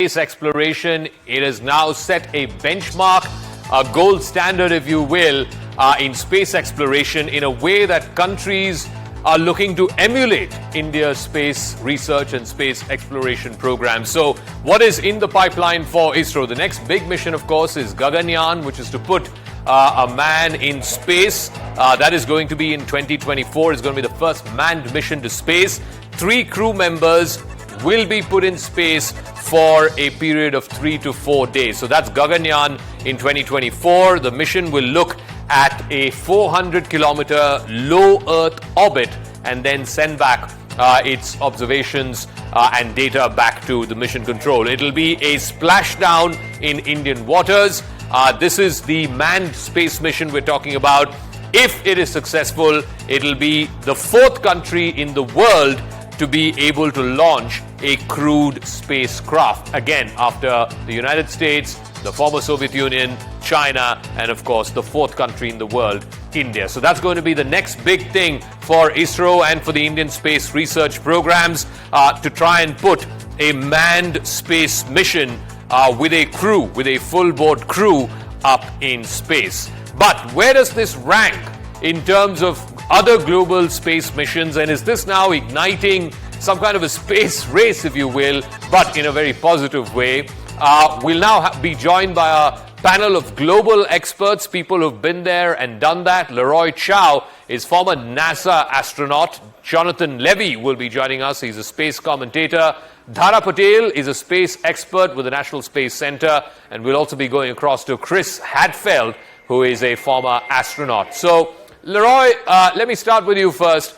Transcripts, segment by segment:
space exploration. It has now set a benchmark, a gold standard, if you will, in space exploration in a way that countries are looking to emulate India's space research and space exploration program. So what is in the pipeline for ISRO? The next big mission, of course, is Gaganyaan, which is to put a man in space. That is going to be in 2024. It's going to be the first manned mission to space. 3 crew members will be put in space for a period of 3 to 4 days. So that's Gaganyaan in 2024. The mission will look at a 400-kilometer low Earth orbit and then send back its observations and data back to the mission control. It'll be a splashdown in Indian waters. This is the manned space mission we're talking about. If it is successful, it'll be the 4th country in the world to be able to launch a crewed spacecraft. Again, after the United States, the former Soviet Union, China, and of course the 4th country in the world, India. So that's going to be the next big thing for ISRO and for the Indian space research programs, to try and put a manned space mission with a crew, with a full board crew up in space. But where does this rank in terms of other global space missions, and is this now igniting some kind of a space race, if you will, but in a very positive way? We'll now be joined by a panel of global experts, people who've been there and done that. Leroy Chow is former NASA astronaut. Jonathan Levy will be joining us. He's a space commentator. Dhara Patel is a space expert with the National Space Center, and we'll also be going across to Chris Hadfield, who is a former astronaut. So, Leroy, let me start with you first.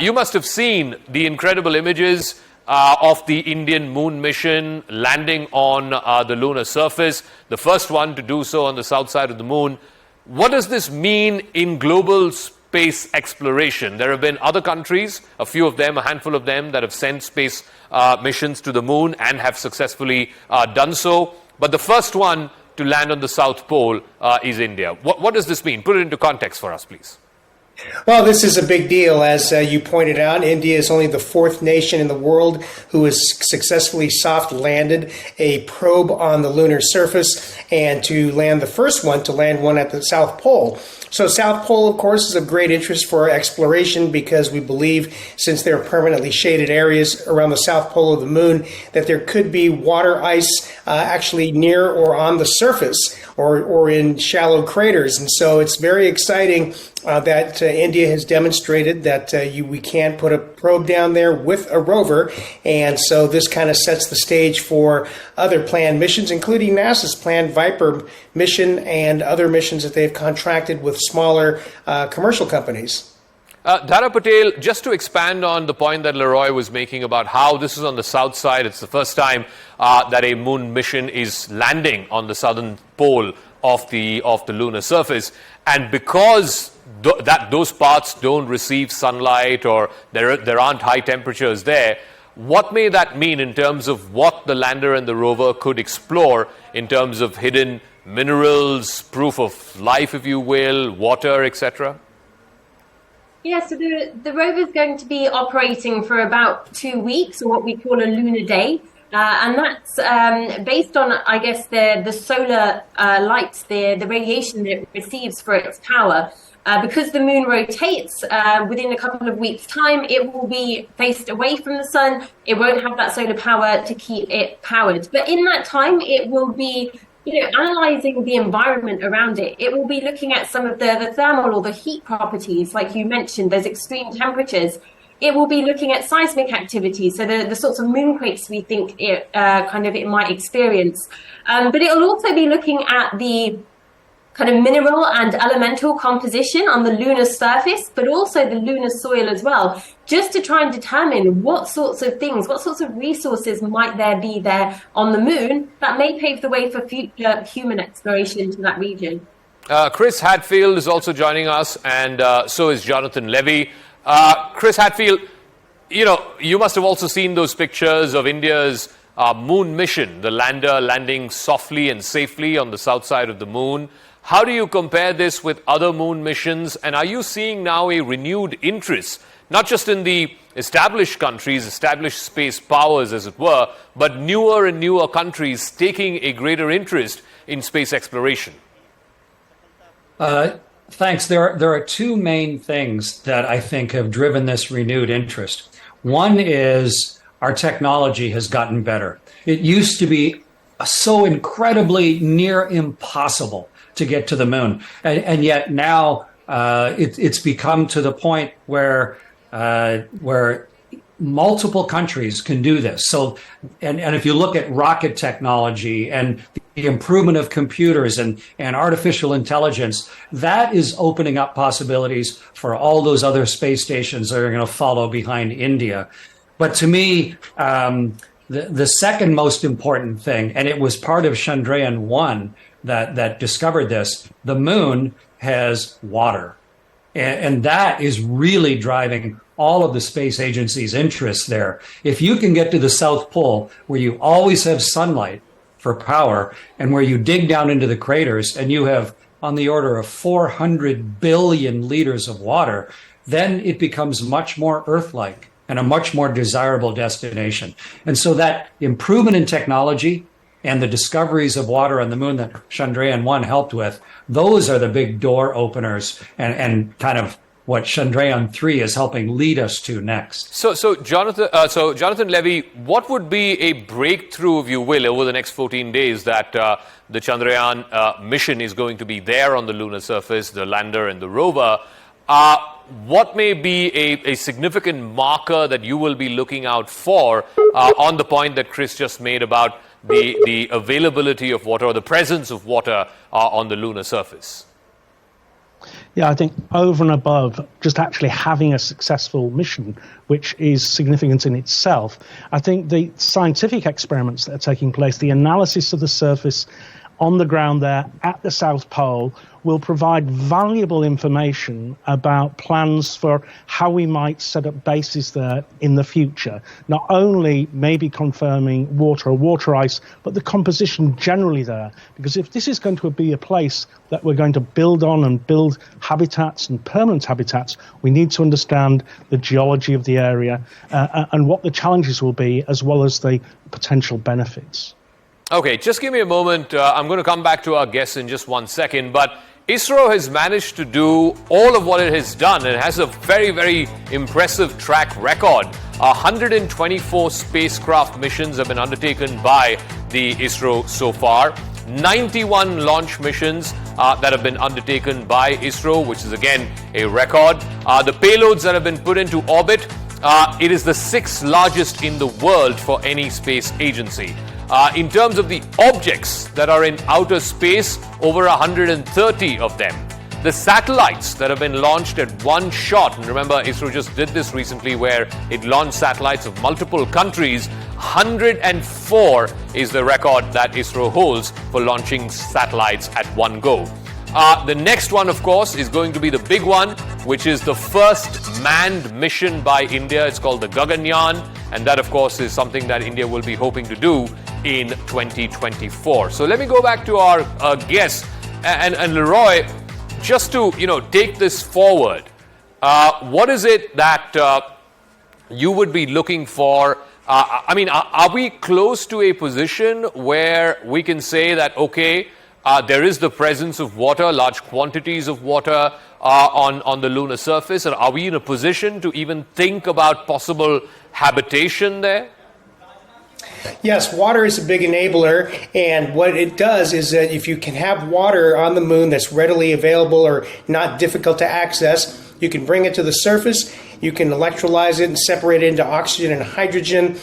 You must have seen the incredible images of the Indian moon mission landing on the lunar surface, the first one to do so on the south side of the moon. What does this mean in global space exploration? There have been other countries, a few of them, a handful of them, that have sent space missions to the moon and have successfully done so. But the first one to land on the South Pole is India. What does this mean? Put it into context for us, please. Well, this is a big deal. As you pointed out, India is only the 4th nation in the world who has successfully soft landed a probe on the lunar surface, and to land the first one, to land one at the South Pole. So South Pole, of course, is of great interest for exploration because we believe, since there are permanently shaded areas around the South Pole of the moon, that there could be water ice actually near or on the surface or in shallow craters. And so it's very exciting that India has demonstrated that we can put a probe down there with a rover. And so this kind of sets the stage for other planned missions, including NASA's planned Viper mission and other missions that they've contracted with smaller commercial companies. Dhara Patel, just to expand on the point that Leroy was making about how this is on the south side, it's the first time that a moon mission is landing on the southern pole of the lunar surface, and because those parts don't receive sunlight or there aren't high temperatures there, what may that mean in terms of what the lander and the rover could explore in terms of hidden minerals, proof of life, if you will, water, etc.? Yeah, so the rover is going to be operating for about 2 weeks, or what we call a lunar day. And that's based on, I guess, the solar light, the radiation that it receives for its power. Because the moon rotates, within a couple of weeks' time, it will be faced away from the sun. It won't have that solar power to keep it powered. But in that time, it will be analyzing the environment around it. It will be looking at some of the thermal or the heat properties, like you mentioned, those extreme temperatures. It will be looking at seismic activity, so the sorts of moonquakes we think it might experience. But it will also be looking at the kind of mineral and elemental composition on the lunar surface, but also the lunar soil as well, just to try and determine what sorts of things, what sorts of resources might there be there on the moon that may pave the way for future human exploration to that region. Chris Hadfield is also joining us, and so is Jonathan Levy. Chris Hadfield, you must have also seen those pictures of India's moon mission, the lander landing softly and safely on the south side of the moon. How do you compare this with other moon missions? And are you seeing now a renewed interest not just in the established countries, established space powers, as it were, but newer and newer countries taking a greater interest in space exploration? Thanks. There are two main things that I think have driven this renewed interest. One is our technology has gotten better. It used to be so incredibly near impossible to get to the moon, and yet now it's become to the point where multiple countries can do this. So, and if you look at rocket technology and the improvement of computers and artificial intelligence, that is opening up possibilities for all those other space stations that are going to follow behind India. But to me, the second most important thing, and it was part of Chandrayaan 1 that discovered this, the moon has water. And that is really driving all of the space agencies' interests there. If you can get to the South Pole, where you always have sunlight for power, and where you dig down into the craters and you have on the order of 400 billion liters of water, then it becomes much more Earth-like and a much more desirable destination. And so that improvement in technology and the discoveries of water on the moon that Chandrayaan 1 helped with, those are the big door openers and kind of what Chandrayaan 3 is helping lead us to next. So Jonathan Levy, what would be a breakthrough, if you will, over the next 14 days that the Chandrayaan mission is going to be there on the lunar surface, the lander and the rover? What may be a significant marker that you will be looking out for on the point that Chris just made about the availability of water or the presence of water on the lunar surface? Yeah, I think over and above just actually having a successful mission, which is significant in itself, I think the scientific experiments that are taking place, the analysis of the surface on the ground there at the South Pole, will provide valuable information about plans for how we might set up bases there in the future. Not only maybe confirming water or water ice, but the composition generally there. Because if this is going to be a place that we're going to build on and build habitats and permanent habitats, we need to understand the geology of the area and what the challenges will be, as well as the potential benefits. Okay, just give me a moment. I'm going to come back to our guests in just 1 second. But ISRO has managed to do all of what it has done. It has a very, very impressive track record. 124 spacecraft missions have been undertaken by the ISRO so far. 91 launch missions that have been undertaken by ISRO, which is again a record. The payloads that have been put into orbit, it is the 6th largest in the world for any space agency. In terms of the objects that are in outer space, over 130 of them. The satellites that have been launched at one shot, and remember ISRO just did this recently where it launched satellites of multiple countries, 104 is the record that ISRO holds for launching satellites at one go. The next one, of course, is going to be the big one, which is the first manned mission by India. It's called the Gaganyaan, and that, of course, is something that India will be hoping to do in 2024. So let me go back to our guests and Leroy, just to take this forward. What is it that you would be looking for? Are we close to a position where we can say that there is the presence of water, large quantities of water on the lunar surface, and are we in a position to even think about possible habitation there? Yes, water is a big enabler, and what it does is that if you can have water on the moon that's readily available or not difficult to access, you can bring it to the surface, you can electrolyze it and separate it into oxygen and hydrogen.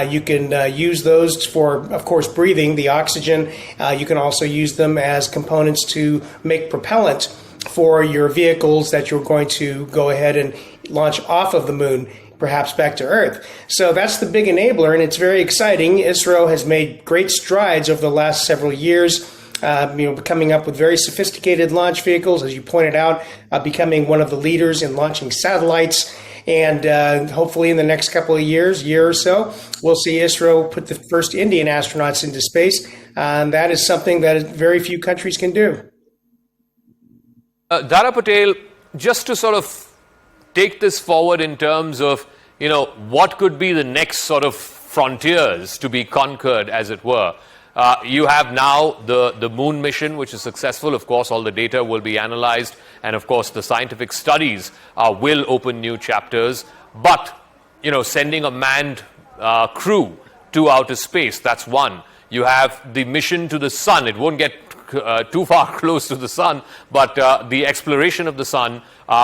You can use those for, of course, breathing, the oxygen. You can also use them as components to make propellant for your vehicles that you're going to go ahead and launch off of the moon, perhaps back to Earth. So that's the big enabler, and it's very exciting. ISRO has made great strides over the last several years, coming up with very sophisticated launch vehicles, as you pointed out, becoming one of the leaders in launching satellites. And hopefully in the next couple of year or so, we'll see ISRO put the first Indian astronauts into space. And that is something that very few countries can do. Dara Patel, just to sort of take this forward in terms of, what could be the next sort of frontiers to be conquered, as it were? You have now the moon mission, which is successful. Of course, all the data will be analyzed, and of course, the scientific studies will open new chapters. But, sending a manned crew to outer space, that's one. You have the mission to the sun. It won't get too far close to the sun, but the exploration of the sun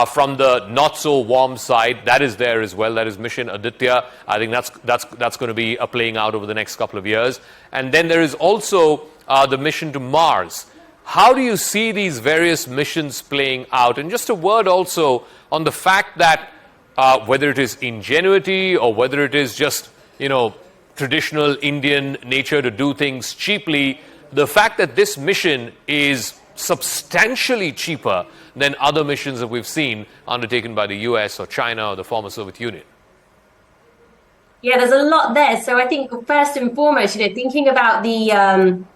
from the not so warm side, that is there as well. That is mission Aditya. I think that's going to be playing out over the next couple of years. And then there is also the mission to Mars. How do you see these various missions playing out? And just a word also on the fact that whether it is ingenuity or whether it is just, traditional Indian nature to do things cheaply, the fact that this mission is substantially cheaper than other missions that we've seen undertaken by the US or China or the former Soviet Union. Yeah, there's a lot there. So I think first and foremost, thinking about the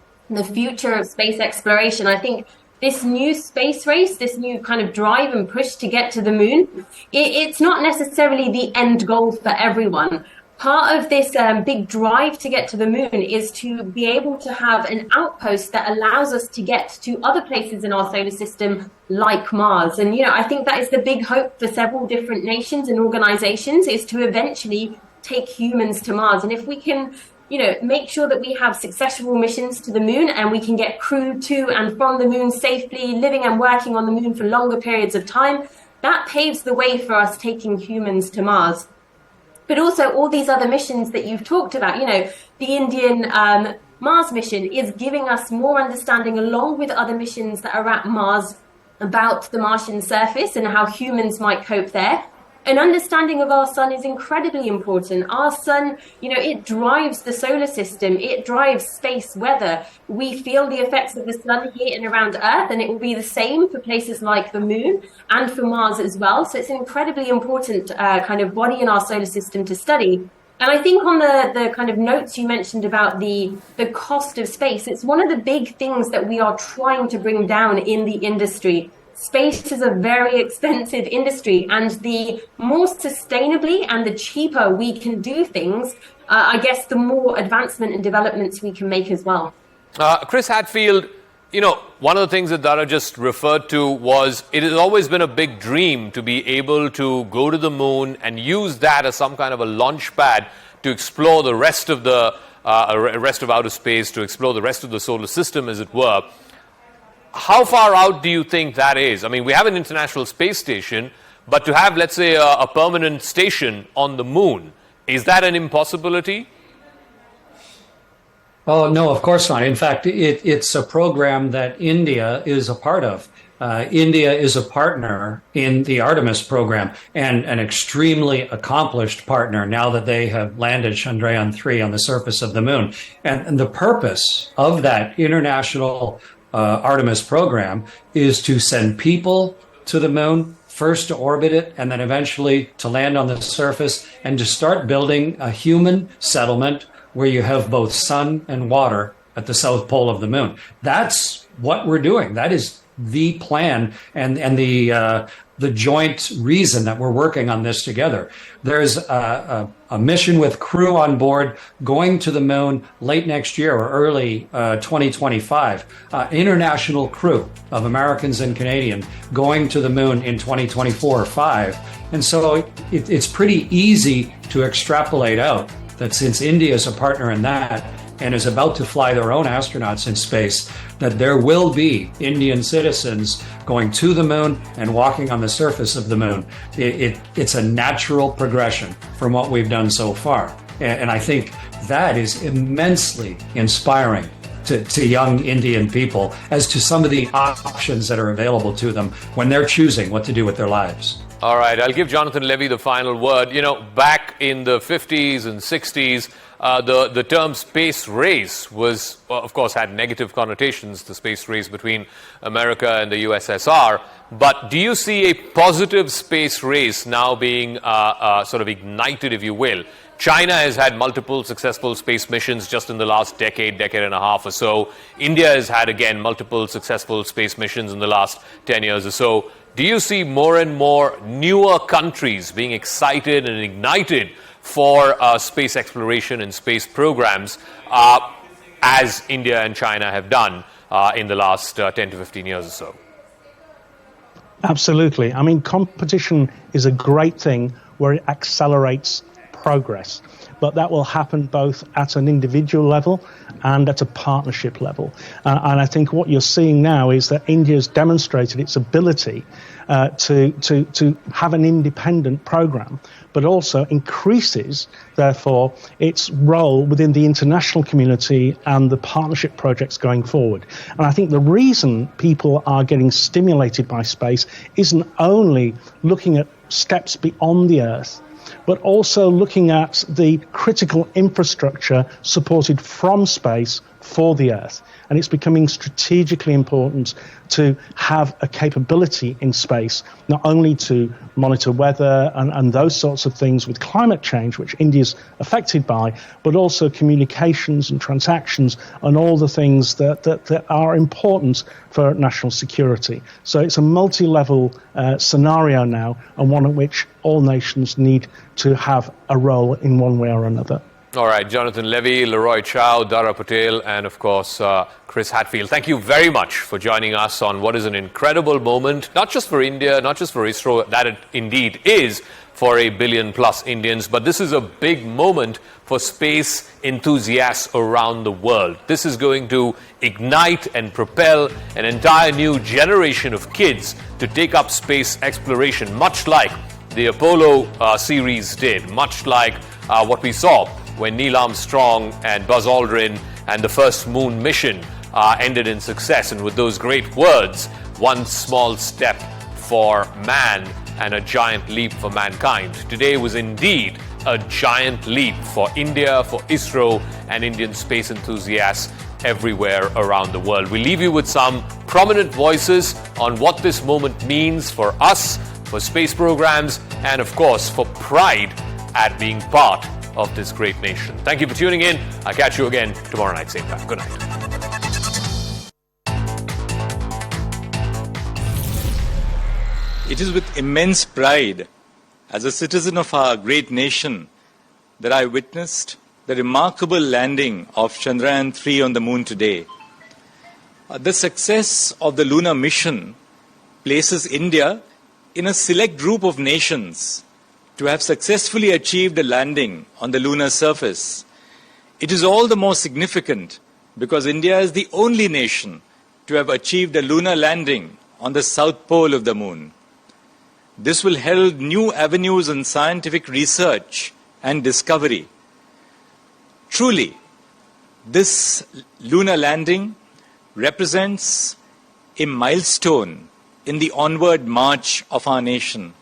future of space exploration, I think this new space race, this new kind of drive and push to get to the moon, it's not necessarily the end goal for everyone. Part of this big drive to get to the moon is to be able to have an outpost that allows us to get to other places in our solar system like Mars. And, I think that is the big hope for several different nations and organizations, is to eventually take humans to Mars. And if we can, make sure that we have successful missions to the moon and we can get crew to and from the moon safely, living and working on the moon for longer periods of time, that paves the way for us taking humans to Mars. But also all these other missions that you've talked about, the Indian Mars mission is giving us more understanding, along with other missions that are at Mars, about the Martian surface and how humans might cope there. An understanding of our sun is incredibly important. Our sun, it drives the solar system. It drives space weather. We feel the effects of the sun here and around Earth, and it will be the same for places like the moon and for Mars as well. So it's an incredibly important kind of body in our solar system to study. And I think on the kind of notes you mentioned about the cost of space, it's one of the big things that we are trying to bring down in the industry. Space is a very expensive industry, and the more sustainably and the cheaper we can do things, I guess the more advancement and developments we can make as well. Chris Hadfield, one of the things that Dara just referred to was it has always been a big dream to be able to go to the moon and use that as some kind of a launch pad to explore the rest of outer space, to explore the rest of the solar system, as it were. How far out do you think that is? I mean, we have an International Space Station, but to have, let's say, a permanent station on the moon, is that an impossibility? Oh, no, of course not. In fact, it's a program that India is a part of. India is a partner in the Artemis program, and an extremely accomplished partner now that they have landed Chandrayaan 3 on the surface of the moon. And the purpose of that international Artemis program is to send people to the moon, first to orbit it, and then eventually to land on the surface, and to start building a human settlement where you have both sun and water at the south pole of the moon. That's what we're doing. That is the plan and the joint reason that we're working on this together. There's a mission with crew on board going to the moon late next year or early 2025. International crew of Americans and Canadians going to the moon in 2024 or 5. And so it's pretty easy to extrapolate out that since India is a partner in that and is about to fly their own astronauts in space, that there will be Indian citizens going to the moon and walking on the surface of the moon. It's a natural progression from what we've done so far. And I think that is immensely inspiring to young Indian people as to some of the options that are available to them when they're choosing what to do with their lives. All right, I'll give Jonathan Levy the final word. Back in the 50s and 60s, the term space race was, of course, had negative connotations, the space race between America and the USSR. But do you see a positive space race now being sort of ignited, if you will? China has had multiple successful space missions just in the last decade and a half or so. India has had, again, multiple successful space missions in the last 10 years or so. Do you see more and more newer countries being excited and ignited for space exploration and space programs, as India and China have done in the last 10 to 15 years or so? Absolutely. I mean, competition is a great thing where it accelerates progress, but that will happen both at an individual level and at a partnership level. And I think what you're seeing now is that India's demonstrated its ability to have an independent program, but also increases, therefore, its role within the international community and the partnership projects going forward. And I think the reason people are getting stimulated by space isn't only looking at steps beyond the Earth, but also looking at the critical infrastructure supported from space for the Earth. And it's becoming strategically important to have a capability in space, not only to monitor weather and those sorts of things with climate change, which India's affected by, but also communications and transactions and all the things that are important for national security. So it's a multi-level scenario now, and one in which all nations need to have a role in one way or another. All right, Jonathan Levy, Leroy Chow, Dara Patel, and of course, Chris Hadfield. Thank you very much for joining us on what is an incredible moment, not just for India, not just for ISRO, that it indeed is for 1 billion plus Indians, but this is a big moment for space enthusiasts around the world. This is going to ignite and propel an entire new generation of kids to take up space exploration, much like the Apollo series did, much like what we saw when Neil Armstrong and Buzz Aldrin and the first moon mission ended in success. And with those great words, one small step for man and a giant leap for mankind. Today was indeed a giant leap for India, for ISRO, and Indian space enthusiasts everywhere around the world. We leave you with some prominent voices on what this moment means for us, for space programs, and of course for pride at being part of this great nation. Thank you for tuning in. I'll catch you again tomorrow night, same time. Good night. It is with immense pride, as a citizen of our great nation, that I witnessed the remarkable landing of Chandrayaan 3 on the moon today. The success of the lunar mission places India in a select group of nations to have successfully achieved a landing on the lunar surface. It is all the more significant because India is the only nation to have achieved a lunar landing on the south pole of the moon. This will herald new avenues in scientific research and discovery. Truly, this lunar landing represents a milestone in the onward march of our nation.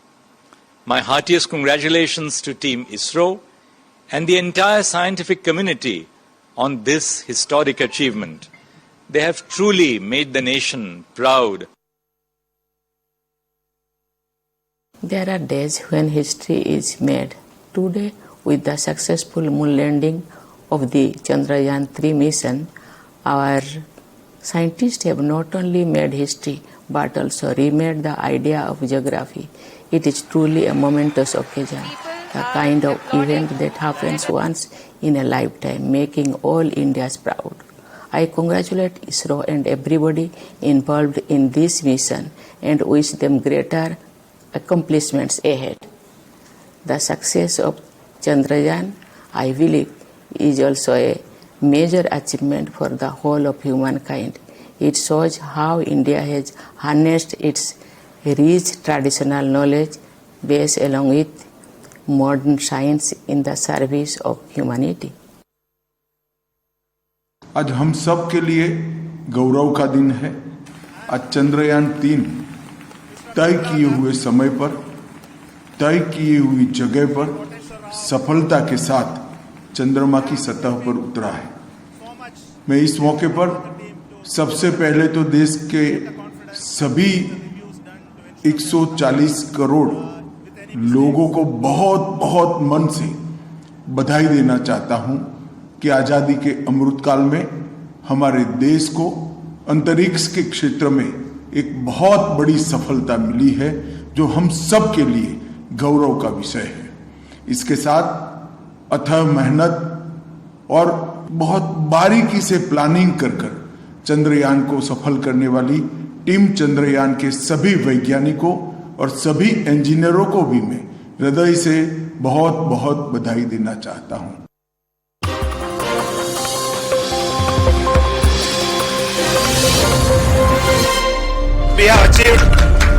My heartiest congratulations to Team ISRO and the entire scientific community on this historic achievement. They have truly made the nation proud. There are days when history is made. Today, with the successful moon landing of the Chandrayaan 3 mission, our scientists have not only made history but also remade the idea of geography. It is truly a momentous occasion, the kind of event that happens once in a lifetime, making all Indians proud. I congratulate ISRO and everybody involved in this mission and wish them greater accomplishments ahead. The success of Chandrayaan, I believe, is also a major achievement for the whole of humankind. It shows how India has harnessed its rich traditional knowledge base along with modern science in the service of humanity. आज हम सब के लिए गौरव का दिन है। आज चंद्रयान 3 तय किए हुए समय पर, तय की हुई जगह पर सफलता के साथ चंद्रमा की सतह पर उतरा है। मैं इस मौके पर सबसे पहले तो देश के सभी 140 करोड़ लोगों को बहुत बहुत मन से बधाई देना चाहता हूं कि आजादी के अमृतकाल में हमारे देश को अंतरिक्ष के क्षेत्र में एक बहुत बड़ी सफलता मिली है, जो हम सब के लिए गौरव का विषय है। इसके साथ अथक मेहनत और बहुत बारीकी से प्लानिंग कर चंद्रयान को सफल करने वाली टीम चंद्रयान के सभी वैज्ञानिकों और सभी इंजीनियरों को भी मैं हृदय से बहुत बहुत बधाई देना चाहता हूं। We have achieved